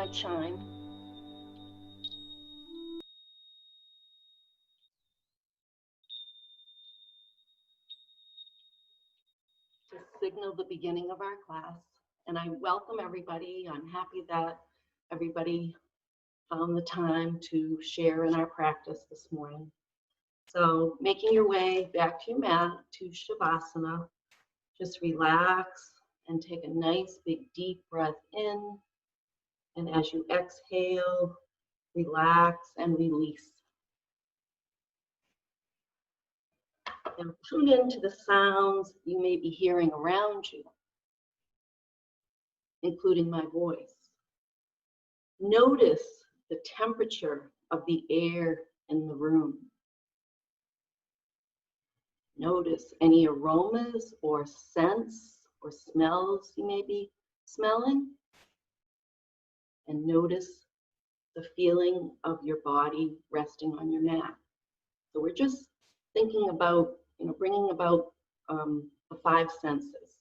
my chime. To signal the beginning of our class. And I welcome everybody. I'm happy that everybody found the time to share in our practice this morning. So making your way back to your mat, to Shavasana, just relax and take a nice big deep breath in. And as you exhale, relax and release. And tune into the sounds you may be hearing around you, including my voice. Notice the temperature of the air in the room. Notice any aromas or scents or smells you may be smelling. And notice the feeling of your body resting on your mat. So we're just thinking about, bringing about the five senses.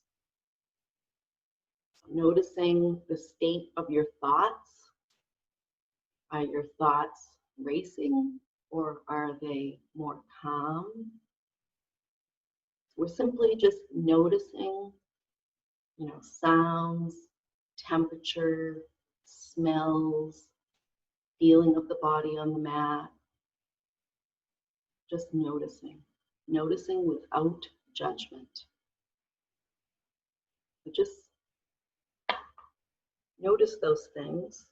Noticing the state of your thoughts. Are your thoughts racing or are they more calm? We're simply just noticing, sounds, temperature, smells, feeling of the body on the mat. Just noticing without judgment. But just notice those things.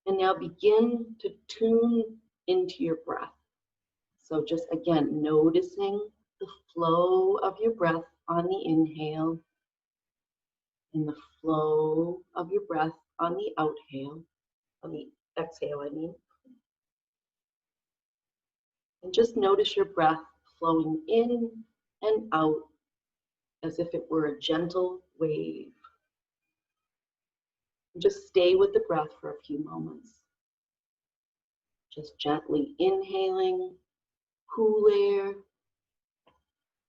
And now begin to tune into your breath. So just again, noticing the flow of your breath on the inhale and the flow of your breath on the exhale, I mean. And just notice your breath flowing in and out as if it were a gentle wave. And just stay with the breath for a few moments. Just gently inhaling cool air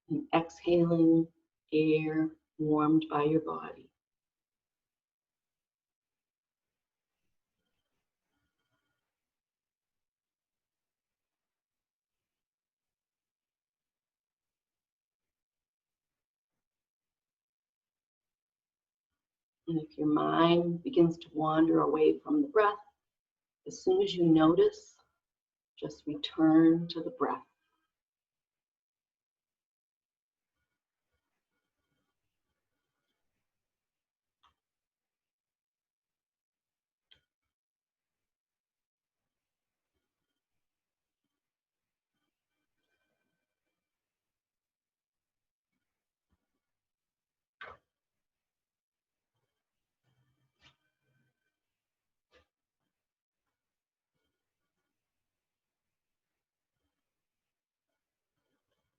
and exhaling air warmed by your body. And if your mind begins to wander away from the breath, as soon as you notice, just return to the breath.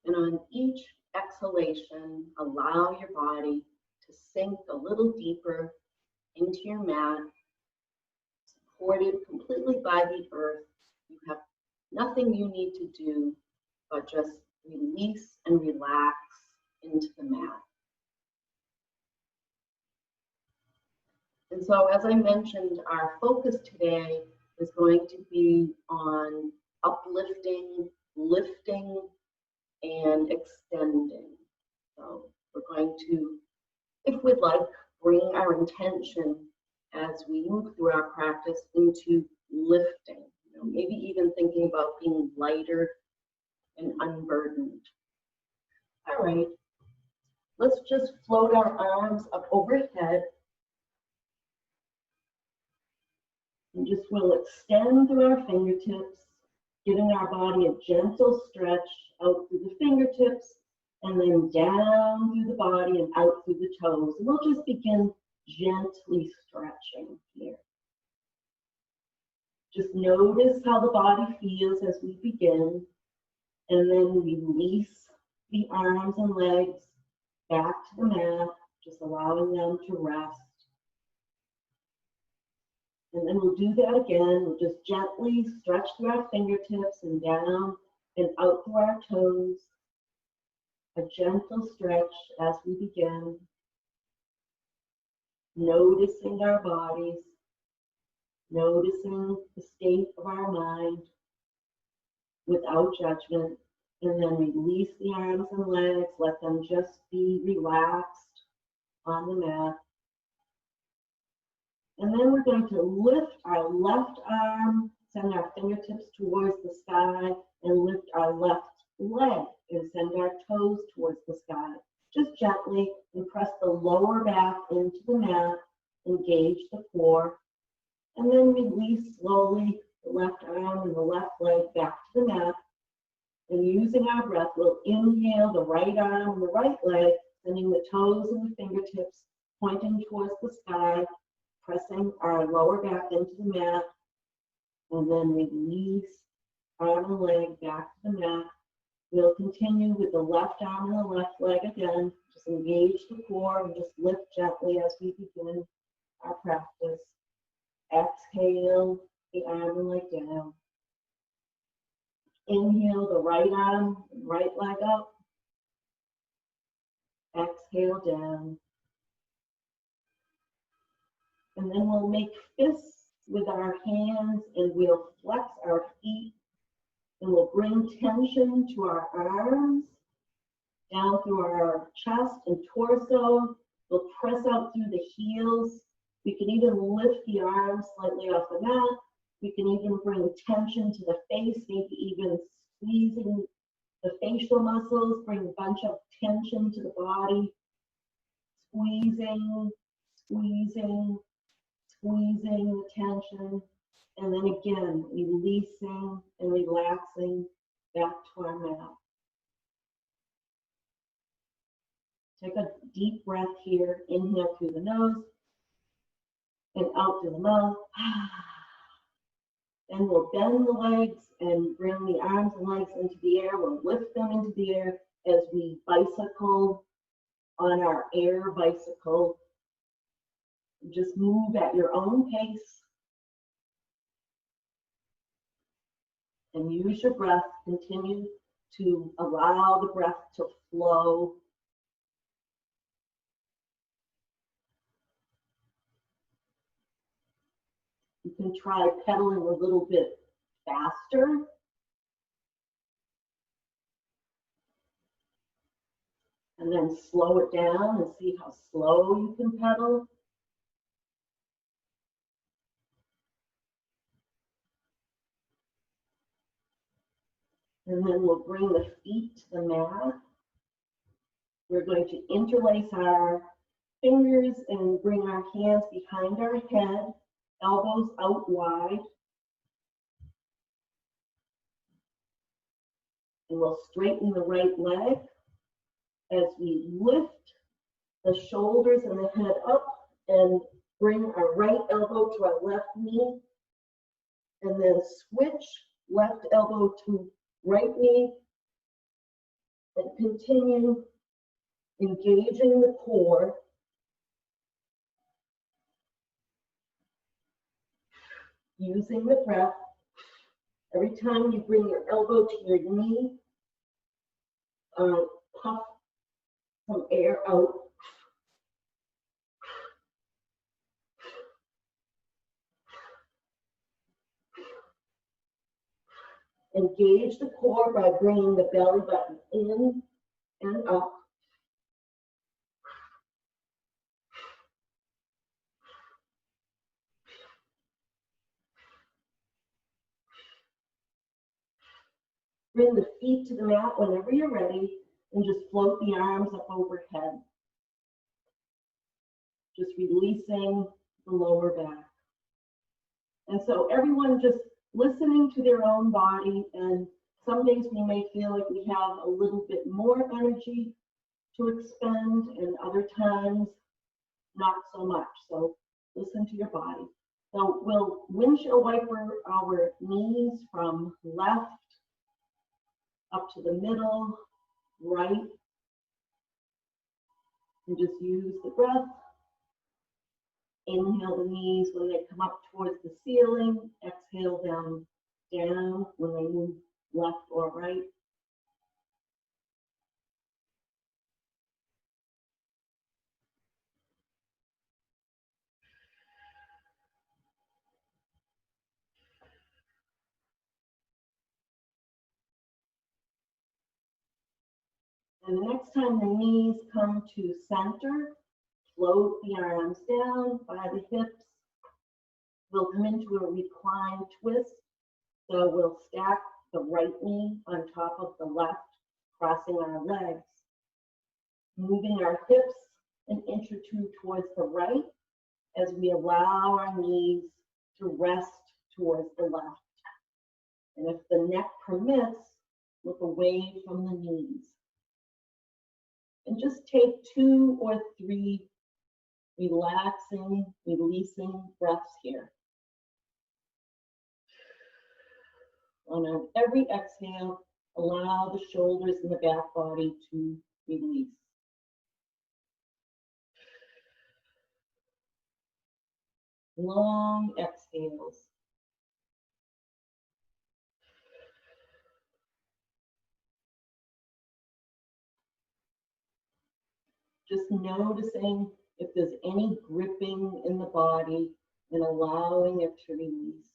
And on each exhalation, allow your body to sink a little deeper into your mat, supported completely by the earth. You have nothing you need to do but just release and relax into the mat. And so, as I mentioned, our focus today is going to be on uplifting, lifting, and extending. So we're going to, if we'd like, bring our intention as we move through our practice into lifting. Maybe even thinking about being lighter and unburdened. All right, let's just float our arms up overhead. And just we'll extend through our fingertips, giving our body a gentle stretch out through the fingertips and then down through the body and out through the toes. And we'll just begin gently stretching here. Just notice how the body feels as we begin, and then release the arms and legs back to the mat, just allowing them to rest. And then we'll do that again. We'll just gently stretch through our fingertips and down and out through our toes. A gentle stretch as we begin. noticing our bodies, noticing the state of our mind without judgment, and then release the arms and legs, let them just be relaxed on the mat. And then we're going to lift our left arm, send our fingertips towards the sky, and lift our left leg and send our toes towards the sky. Just gently, and press the lower back into the mat, engage the core, and then release slowly the left arm and the left leg back to the mat. And using our breath, we'll inhale the right arm and the right leg, sending the toes and the fingertips pointing towards the sky, pressing our lower back into the mat, and then release arm and leg back to the mat. We'll continue with the left arm and the left leg again. Just engage the core and just lift gently as we begin our practice. Exhale the arm and leg down. Inhale the right arm and right leg up. Exhale down. And then we'll make fists with our hands and we'll flex our feet. And we'll bring tension to our arms, down through our chest and torso. We'll press out through the heels. We can even lift the arms slightly off the mat. We can even bring tension to the face, maybe even squeezing the facial muscles, bring a bunch of tension to the body. Squeezing, squeezing, squeezing the tension. And then again, releasing and relaxing back to our mat. Take a deep breath here. Inhale through the nose and out through the mouth. Then we'll bend the legs and bring the arms and legs into the air. We'll lift them into the air as we bicycle on our air bicycle. Just move at your own pace. And use your breath. Continue to allow the breath to flow. You can try pedaling a little bit faster. And then slow it down and see how slow you can pedal. And then we'll bring the feet to the mat. We're going to interlace our fingers and bring our hands behind our head, elbows out wide. And we'll straighten the right leg as we lift the shoulders and the head up and bring our right elbow to our left knee. And then switch left elbow to right knee and continue engaging the core. Using the breath. Every time you bring your elbow to your knee, puff some air out. Engage the core by bringing the belly button in and up. Bring the feet to the mat whenever you're ready and just float the arms up overhead. Just releasing the lower back. And so everyone just listening to their own body, and some days we may feel like we have a little bit more energy to expend and other times not so much. So listen to your body. So we'll windshield wiper our knees from left up to the middle, right, and just use the breath. Inhale the knees when they come up towards the ceiling. Exhale them down when they move left or right. And the next time the knees come to center, float the arms down by the hips. We'll come into a reclined twist. So we'll stack the right knee on top of the left, crossing our legs, moving our hips an inch or two towards the right as we allow our knees to rest towards the left. And if the neck permits, look away from the knees. And just take 2 or 3 relaxing, releasing breaths here. On every exhale, allow the shoulders and the back body to release. Long exhales. Just noticing if there's any gripping in the body and allowing it to release.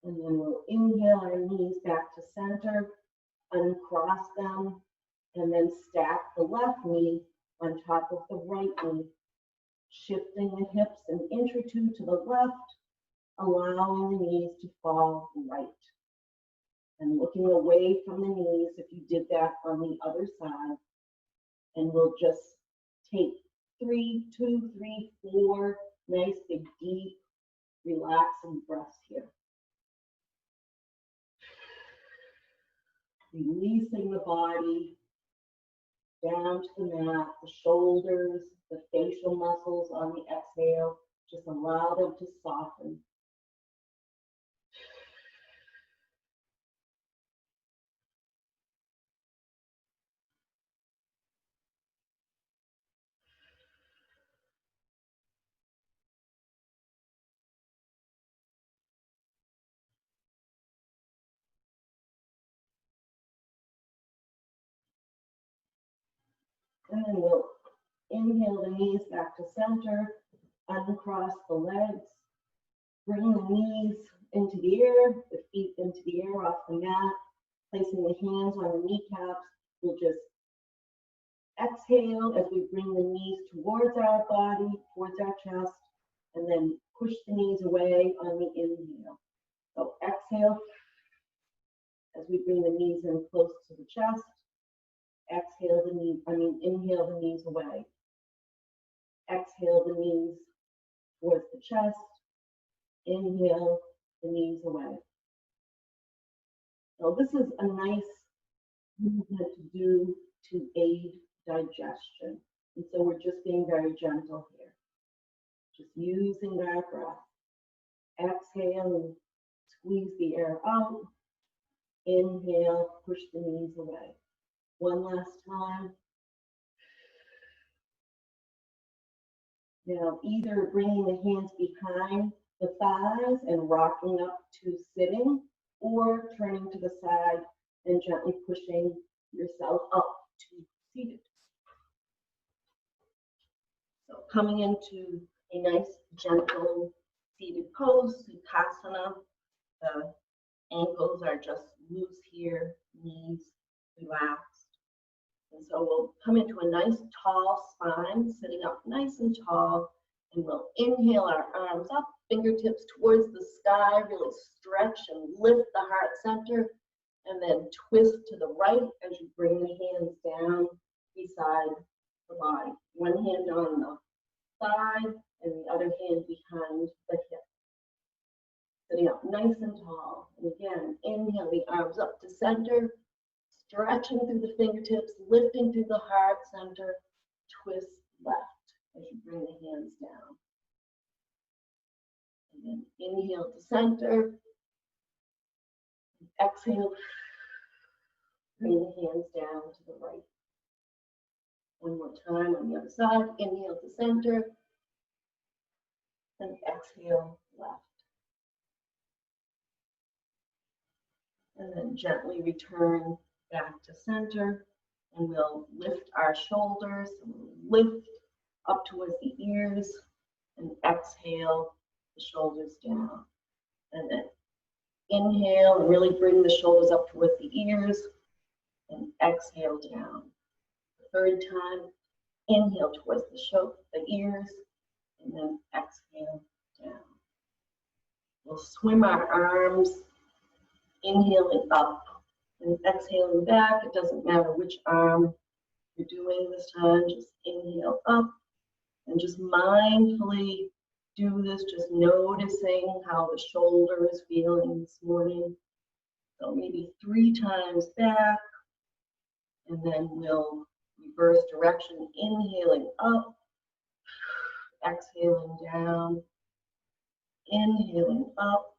And then we'll inhale our knees back to center, uncross them, and then stack the left knee on top of the right knee, shifting the hips an inch or two to the left, allowing the knees to fall right. And looking away from the knees if you did that on the other side. And we'll just take 3, 2, 3, 4 nice big deep relaxing breaths here. Releasing the body down to the mat, the shoulders, the facial muscles on the exhale. Just allow them to soften. And then we'll inhale the knees back to center, uncross the legs, bring the knees into the air, the feet into the air off the mat, placing the hands on the kneecaps. We'll just exhale as we bring the knees towards our body, towards our chest, and then push the knees away on the inhale. So exhale as we bring the knees in close to the chest. Exhale the knee, inhale the knees away. Exhale the knees towards the chest. Inhale the knees away. So this is a nice movement to do to aid digestion. And so we're just being very gentle here. Just using our breath. Exhale and squeeze the air out. Inhale, push the knees away. One last time. Now, either bringing the hands behind the thighs and rocking up to sitting, or turning to the side and gently pushing yourself up to seated. So coming into a nice, gentle seated pose, Sukhasana. The ankles are just loose here, knees relaxed. And so we'll come into a nice tall spine, sitting up nice and tall, and we'll inhale our arms up, fingertips towards the sky, really stretch and lift the heart center, and then twist to the right as you bring the hands down beside the body. One hand on the thigh and the other hand behind the hip. Sitting up nice and tall. And again, inhale the arms up to center, stretching through the fingertips, lifting through the heart center, twist left as you bring the hands down. And then inhale to center, exhale, bring the hands down to the right. One more time on the other side, inhale to center, and exhale left. And then gently return back to center, and we'll lift our shoulders, lift up towards the ears, and exhale the shoulders down. And then Inhale and really bring the shoulders up towards the ears, and exhale down. Third time, inhale towards the ears, and then exhale down. We'll swim our arms, inhaling up and exhaling back. It doesn't matter which arm you're doing this time, just inhale up and just mindfully do this, just noticing how the shoulder is feeling this morning. So maybe 3 times back, and then we'll reverse direction, inhaling up, exhaling down, inhaling up,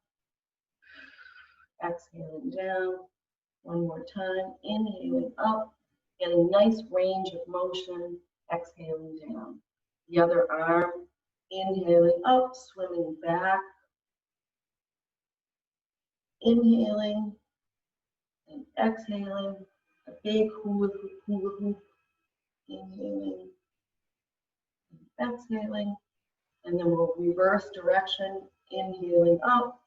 exhaling down. One more time, inhaling up, getting nice range of motion, exhaling down. The other arm, inhaling up, swimming back, inhaling and exhaling, a big hula hoop, inhaling and exhaling, and then we'll reverse direction, inhaling up.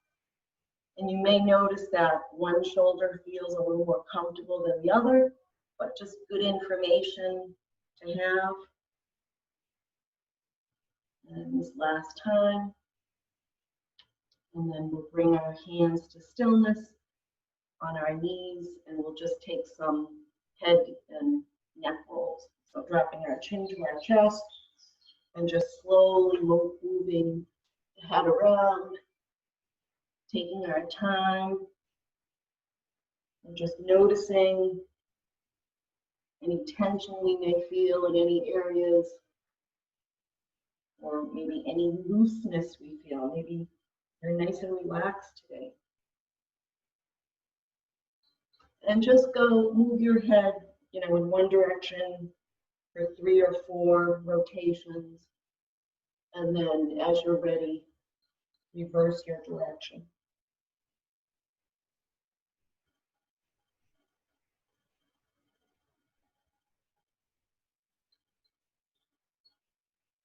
And you may notice that one shoulder feels a little more comfortable than the other, but just good information to have. And this last time. And then we'll bring our hands to stillness on our knees, and we'll just take some head and neck rolls. So dropping our chin to our chest and just slowly moving the head around, taking our time and just noticing any tension we may feel in any areas, or maybe any looseness we feel. Maybe you're nice and relaxed today. And just go move your head, in one direction for 3 or 4 rotations. And then as you're ready, reverse your direction.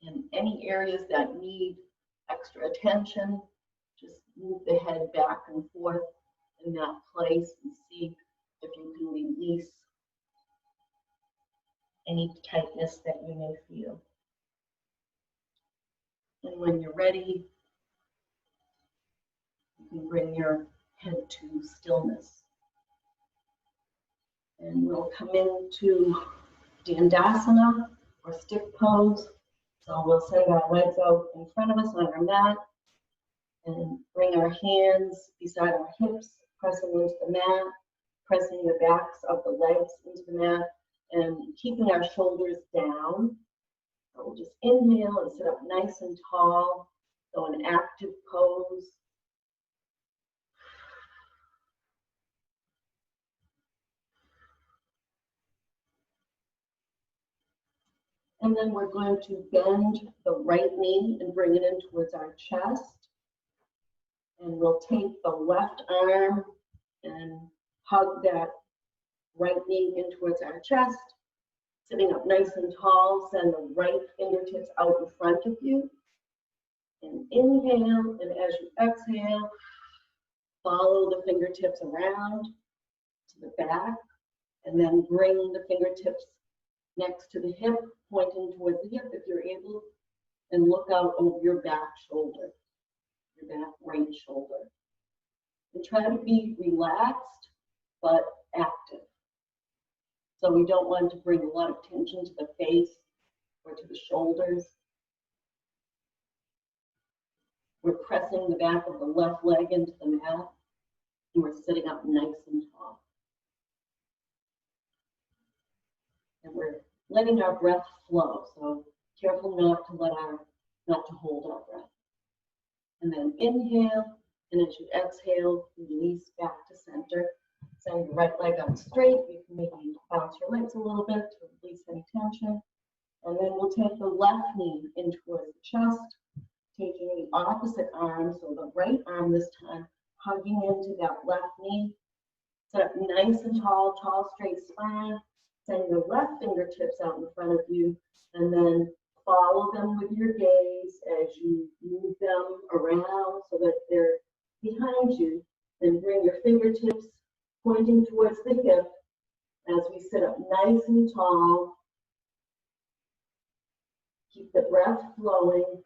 And any areas that need extra attention, just move the head back and forth in that place and see if you can release any tightness that you may feel. And when you're ready, you can bring your head to stillness. And we'll come into Dandasana, or stick pose. So we'll send our legs out in front of us on our mat and bring our hands beside our hips, pressing into the mat, pressing the backs of the legs into the mat, and keeping our shoulders down. So we'll just inhale and sit up nice and tall. So an active pose. And then we're going to bend the right knee and bring it in towards our chest. And we'll take the left arm and hug that right knee in towards our chest. Sitting up nice and tall, send the right fingertips out in front of you. And inhale, and as you exhale, follow the fingertips around to the back, and then bring the fingertips next to the hip, pointing towards the hip if you're able, and look out over your back shoulder, your back right shoulder. And try to be relaxed, but active. So we don't want to bring a lot of tension to the face or to the shoulders. We're pressing the back of the left leg into the mat, and we're sitting up nice and tall. And we're letting our breath flow, so careful not to hold our breath. And then inhale, and as you exhale, release back to center. Send your right leg up straight. You can maybe bounce your legs a little bit to release any tension. And then we'll take the left knee in towards the chest, taking the opposite arm, so the right arm this time, hugging into that left knee. Sit up nice and tall, tall, straight spine. Send your left fingertips out in front of you, and then follow them with your gaze as you move them around so that they're behind you. Then bring your fingertips pointing towards the hip as we sit up nice and tall. Keep the breath flowing,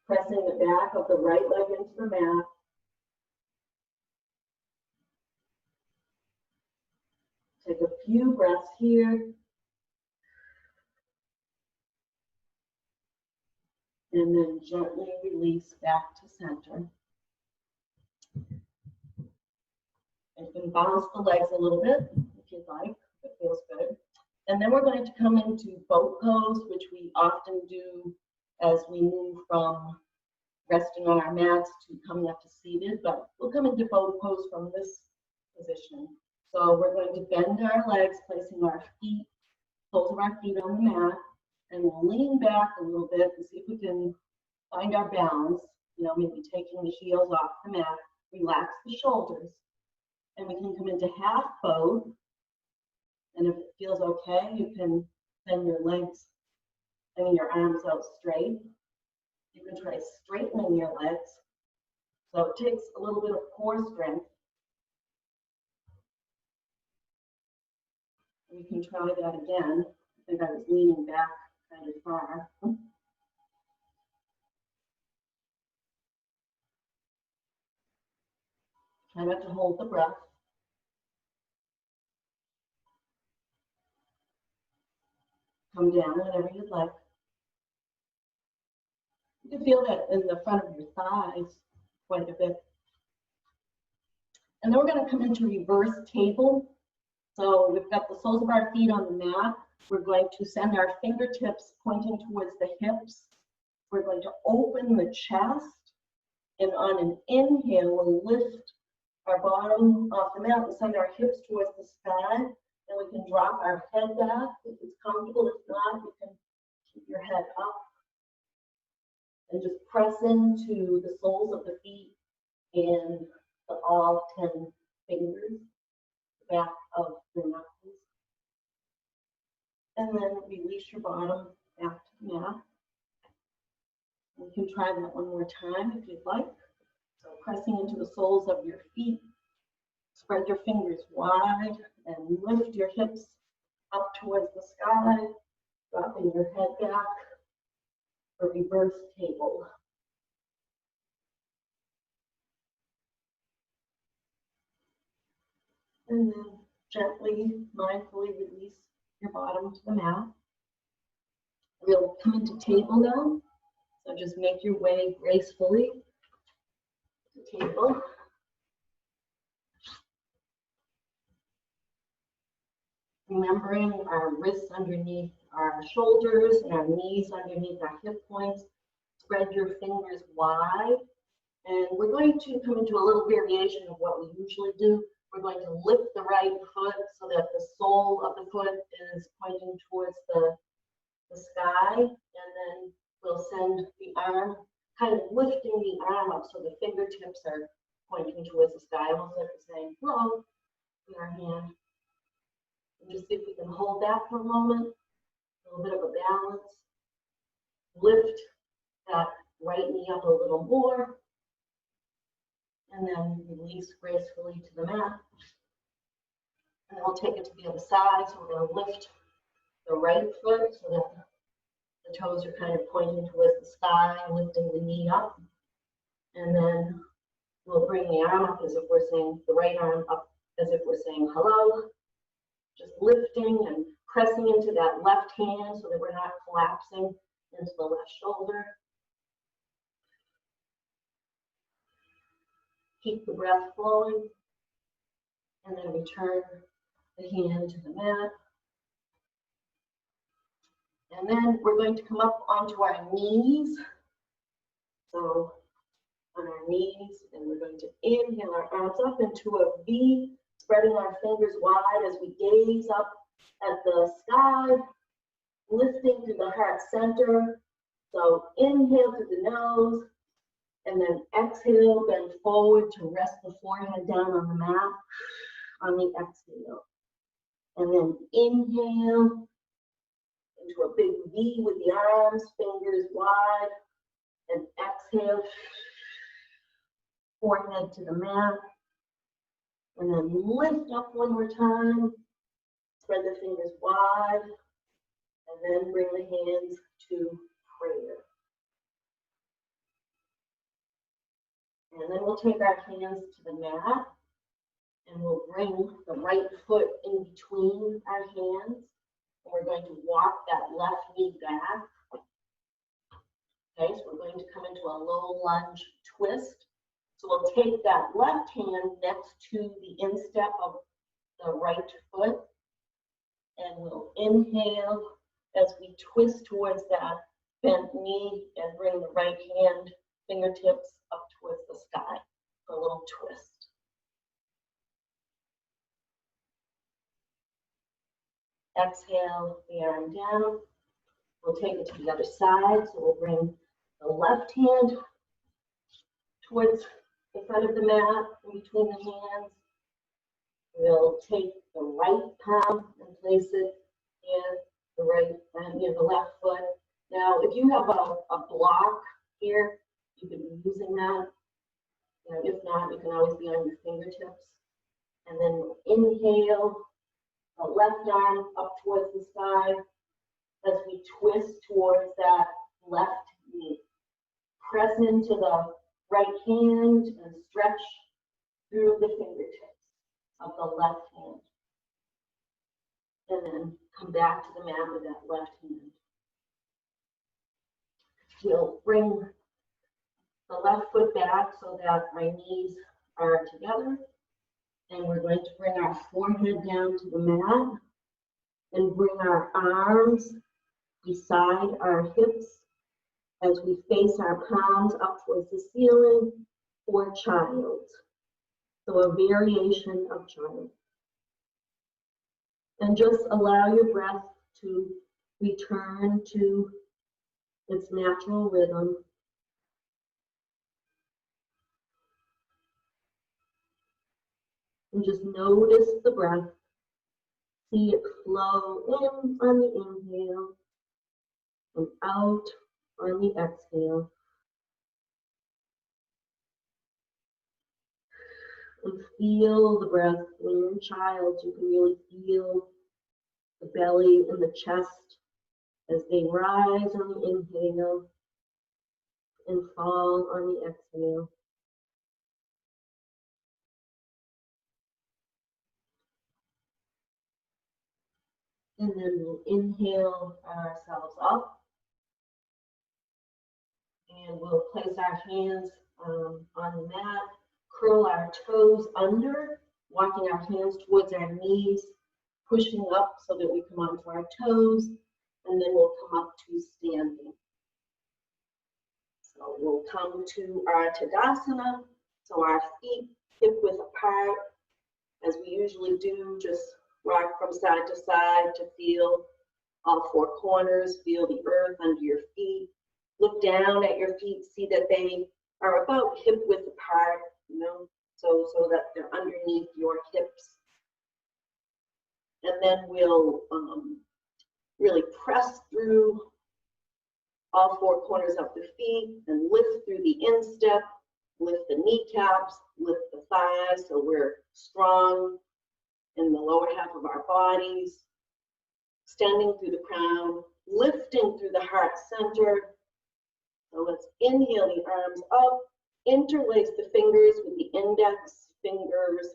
pressing the back of the right leg into the mat. Take a few breaths here. And then gently release back to center. And you can bounce the legs a little bit if you'd like, if it feels good. And then we're going to come into boat pose, which we often do as we move from resting on our mats to coming up to seated, but we'll come into boat pose from this position. So we're going to bend our legs, placing our feet, soles of our feet on the mat, and we'll lean back a little bit and see if we can find our balance, you know, maybe taking the heels off the mat, relax the shoulders, and we can come into half boat. And if it feels okay, you can send your legs, your arms out straight. You can try straightening your legs. So it takes a little bit of core strength. You can try that again. I think I was leaning back kind of far. Try not to hold the breath. Come down whenever you'd like. You can feel that in the front of your thighs quite a bit. And then we're going to come into reverse table. So we've got the soles of our feet on the mat. We're going to send our fingertips pointing towards the hips. We're going to open the chest. And on an inhale, we'll lift our bottom off the mat and send our hips towards the sky. And we can drop our head back if it's comfortable. If not, you can keep your head up. And just press into the soles of the feet and all 10 fingers, the back of the knuckles. And then release your bottom back to the mat. You can try that one more time if you'd like. So pressing into the soles of your feet, spread your fingers wide and lift your hips up towards the sky, dropping your head back for reverse table. And then gently, mindfully release your bottom to the mat. We'll come into table now. So just make your way gracefully to table. Remembering our wrists underneath our shoulders and our knees underneath our hip points. Spread your fingers wide. And we're going to come into a little variation of what we usually do. We're going to lift the right foot so that the sole of the foot is pointing towards the sky. And then we'll send the arm, kind of lifting the arm up so the fingertips are pointing towards the sky, almost like we're saying hello in our hand. And just see if we can hold that for a moment. A little bit of a balance. Lift that right knee up a little more. And then release gracefully to the mat. And then we'll take it to the other side. So we're going to lift the right foot so that the toes are kind of pointing towards the sky, lifting the knee up. And then we'll bring the arm up as if we're saying, the right arm up as if we're saying hello. Just lifting and pressing into that left hand so that we're not collapsing into the left shoulder. Keep the breath flowing. And then return the hand to the mat. And then we're going to come up onto our knees. So on our knees, and we're going to inhale our arms up into a V, spreading our fingers wide as we gaze up at the sky, lifting to the heart center. So inhale through the nose, and then exhale, bend forward to rest the forehead down on the mat on the exhale. And then inhale into a big V with the arms, fingers wide, and exhale, forehead to the mat. And then lift up one more time. Spread the fingers wide. And then bring the hands to prayer. And then we'll take our hands to the mat. And we'll bring the right foot in between our hands. And we're going to walk that left knee back. Okay, so we're going to come into a low lunge twist. So we'll take that left hand next to the instep of the right foot. And we'll inhale as we twist towards that bent knee and bring the right hand fingertips up towards the sky for a little twist. Exhale the arm down. We'll take it to the other side. So we'll bring the left hand towards the front of the mat, in between the hands. We'll take the right palm and place it near the right, near the left foot. Now, if you have a block here, you could be using that. You know, if not, you can always be on your fingertips. And then we'll inhale the left arm up towards the sky as we twist towards that left knee. Press into the right hand and stretch through the fingertips of the left hand. And then come back to the mat with that left hand. We'll bring the left foot back so that our knees are together. And we're going to bring our forehead down to the mat and bring our arms beside our hips as we face our palms up towards the ceiling for child. So a variation of child. And just allow your breath to return to its natural rhythm. And just notice the breath. See it flow in on the inhale and out on the exhale. And feel the breath. When you're in child, you can really feel the belly and the chest as they rise on the inhale and fall on the exhale. And then we'll inhale ourselves up. And we'll place our hands on the mat, curl our toes under, walking our hands towards our knees, pushing up so that we come onto our toes, and then we'll come up to standing. So we'll come to our Tadasana, so our feet hip width apart, as we usually do, just rock from side to side to feel all four corners, feel the earth under your feet. Look down at your feet, see that they are about hip width apart, you know, so that they're underneath your hips. And then we'll really press through all four corners of the feet and lift through the instep, lift the kneecaps, lift the thighs so we're strong in the lower half of our bodies, extending through the crown, lifting through the heart center. So let's inhale the arms up, interlace the fingers with the index fingers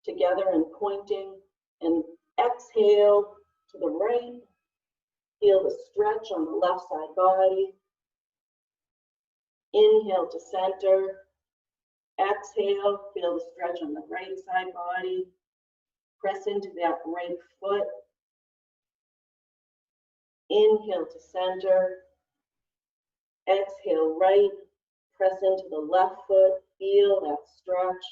together and pointing, and exhale to the right. Feel the stretch on the left side body. Inhale to center. Exhale, feel the stretch on the right side body. Press into that right foot. Inhale to center. Exhale right. Press into the left foot. Feel that stretch.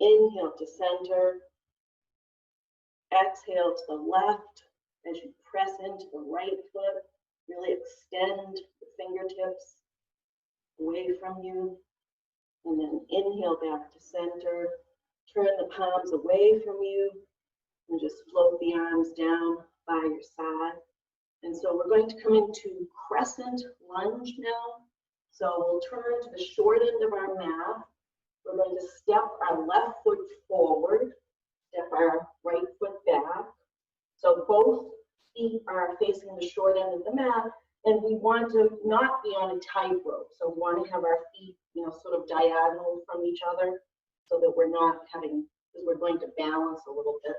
Inhale to center. Exhale to the left as you press into the right foot. Really extend the fingertips away from you. And then inhale back to center. Turn the palms away from you and just float the arms down by your side. And so we're going to come into crescent lunge now. So we'll turn to the short end of our mat We're going to step our left foot forward, step our right foot back. So both feet are facing the short end of the mat, and we want to not be on a tightrope. So we want to have our feet, sort of diagonal from each other so that we're not having, because we're going to balance a little bit.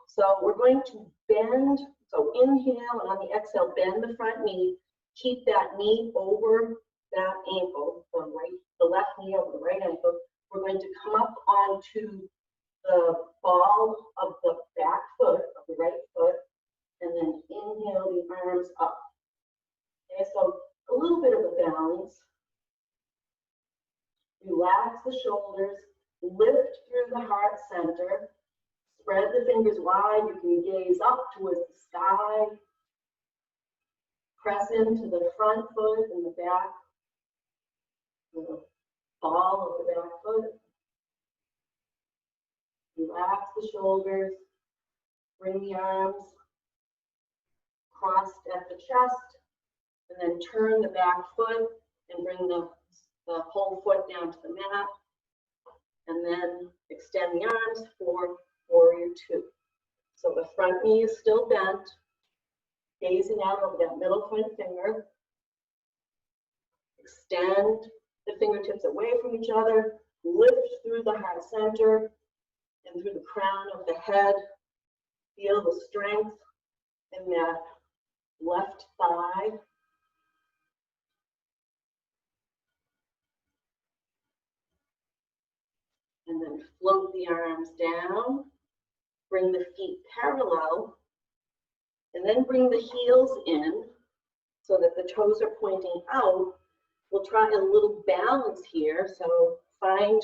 So we're going to bend, so inhale, and on the exhale, bend the front knee. Keep that knee over that ankle, the left knee over the right ankle. We're going to come up onto the ball of the back foot, of the right foot, and then inhale the arms up. Okay, so a little bit of a balance. Relax the shoulders, lift through the heart center, spread the fingers wide. You can gaze up towards the sky. Press into the front foot and the back, the ball of the back foot. Relax the shoulders. Bring the arms crossed at the chest, and then turn the back foot and bring the whole foot down to the mat. And then extend the arms for warrior two. So the front knee is still bent, gazing out over that middle front finger. Extend the fingertips away from each other, lift through the heart center and through the crown of the head. Feel the strength in that left thigh. And then float the arms down. Bring the feet parallel. And then bring the heels in so that the toes are pointing out. We'll try a little balance here. So find,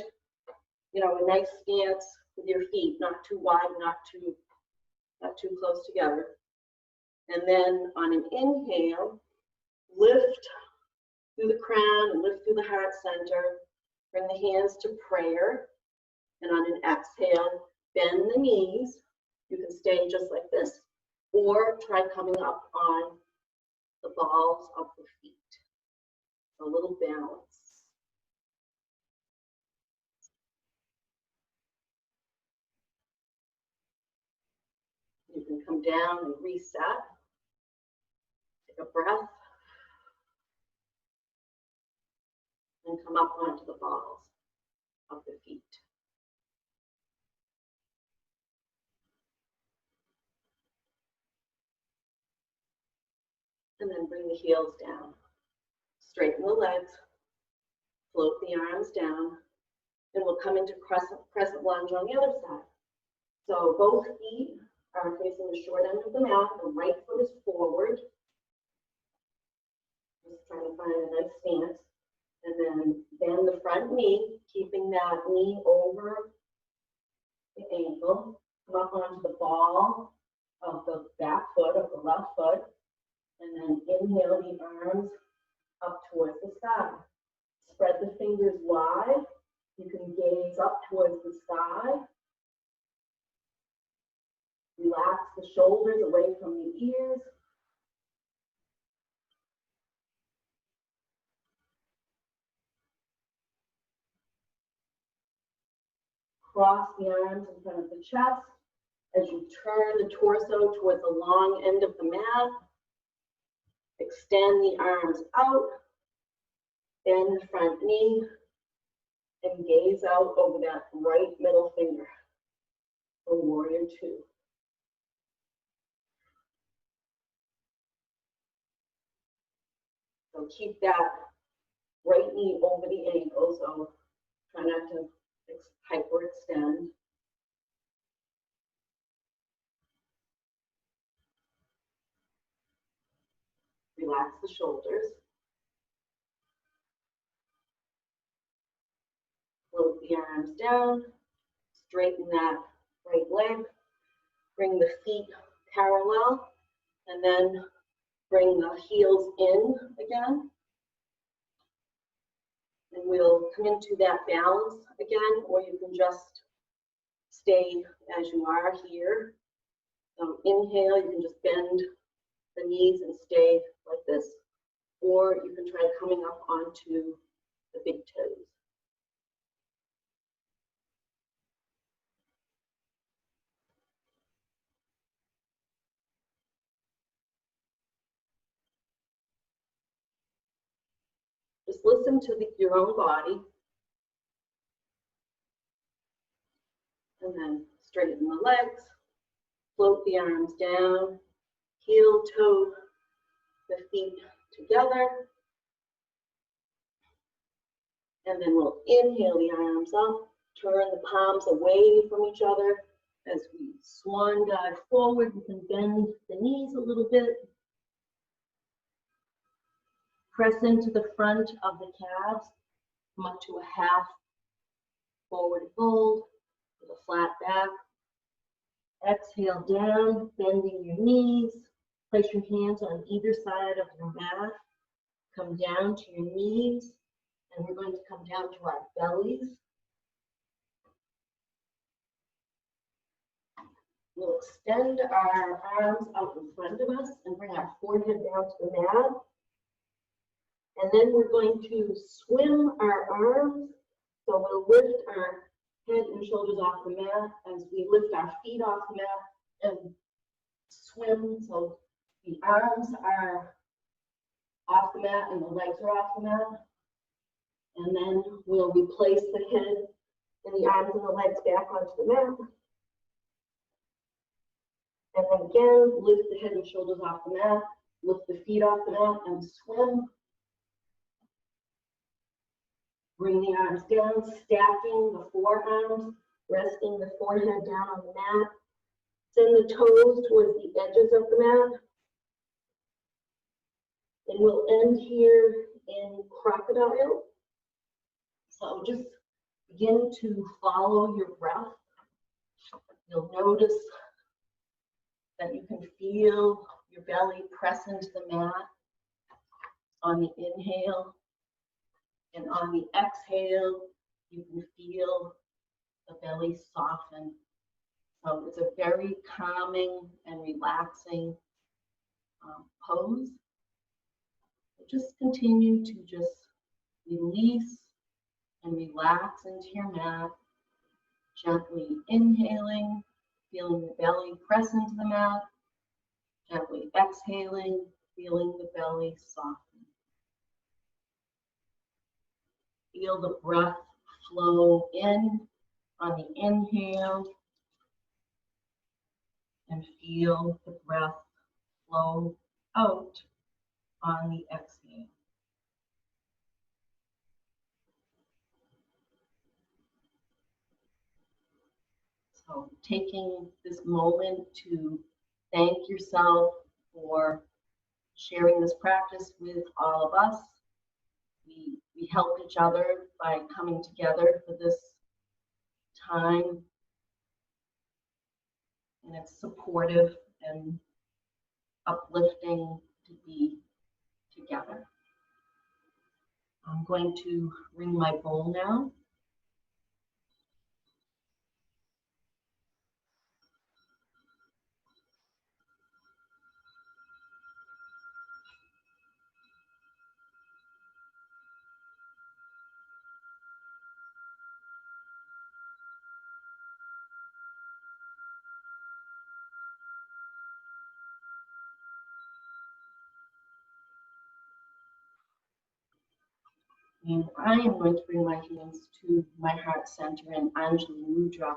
a nice stance with your feet, not too wide, not too close together. And then on an inhale, lift through the crown and lift through the heart center. Bring the hands to prayer. And on an exhale, bend the knees. You can stay just like this, or try coming up on the balls of the feet. A little balance. You can come down and reset. Take a breath. And come up onto the balls of the feet. And then bring the heels down. Straighten the legs. Float the arms down. And we'll come into crescent lunge on the other side. So both feet are facing the short end of the mat. The right foot is forward. Just trying to find a nice stance. And then bend the front knee, keeping that knee over the ankle. Come up onto the ball of the back foot, of the left foot. And then inhale the arms up towards the sky. Spread the fingers wide. You can gaze up towards the sky. Relax the shoulders away from the ears. Cross the arms in front of the chest as you turn the torso towards the long end of the mat. Extend the arms out, bend the front knee, and gaze out over that right middle finger for warrior two. So keep that right knee over the ankle, so try not to hyperextend. Relax the shoulders. Float the arms down. Straighten that right leg. Bring the feet parallel. And then bring the heels in again. And we'll come into that balance again, or you can just stay as you are here. So inhale, you can just bend the knees and stay like this. Or you can try coming up onto the big toes. listen to your own body. And then straighten the legs, float the arms down, heel toe the feet together. And then we'll inhale the arms up, turn the palms away from each other as we swan dive forward. You can bend the knees a little bit. Press into the front of the calves, come up to a half forward fold with a flat back. Exhale down, bending your knees. Place your hands on either side of your mat. Come down to your knees, and we're going to come down to our bellies. We'll extend our arms out in front of us and bring our forehead down to the mat. And then we're going to swim our arms. So we'll lift our head and shoulders off the mat as we lift our feet off the mat and swim. So the arms are off the mat and the legs are off the mat. And then we'll replace the head and the arms and the legs back onto the mat. And then again, lift the head and shoulders off the mat, lift the feet off the mat and swim. Bring the arms down, stacking the forearms, resting the forehead down on the mat. Send the toes towards the edges of the mat. And we'll end here in crocodile. So just begin to follow your breath. You'll notice that you can feel your belly press into the mat on the inhale. And on the exhale, you can feel the belly soften. So it's a very calming and relaxing pose. Just continue to just release and relax into your mat, gently inhaling, feeling the belly press into the mat, gently exhaling, feeling the belly soften. Feel the breath flow in on the inhale and feel the breath flow out on the exhale. So taking this moment to thank yourself for sharing this practice with all of us. We help each other by coming together for this time, and it's supportive and uplifting to be together. I'm going to ring my bowl now. And I am going to bring my hands to my heart center in Anjali Mudra.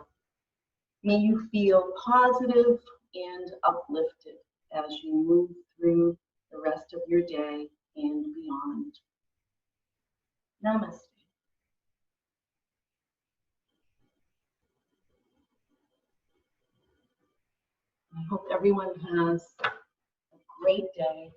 May you feel positive and uplifted as you move through the rest of your day and beyond. Namaste. I hope everyone has a great day.